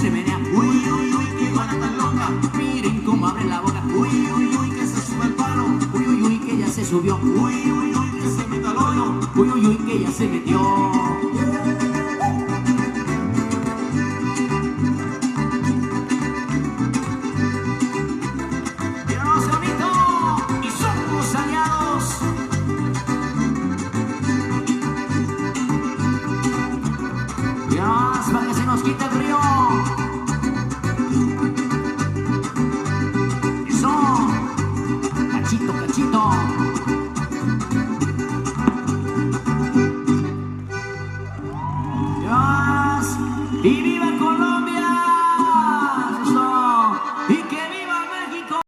se menea. Uy, uy, uy, qué guana tan loca. Miren cómo abre la boca. Uy, uy, uy, que se sube al palo. Uy, uy, uy, que ya se subió. Uy, uy, uy, que se mete al hoyo. Uy, uy, uy, que ya se metió. Dios bonito, y somos aliados. Dios, para que se nos quite el frío. Eso, cachito, cachito. Dios, y viva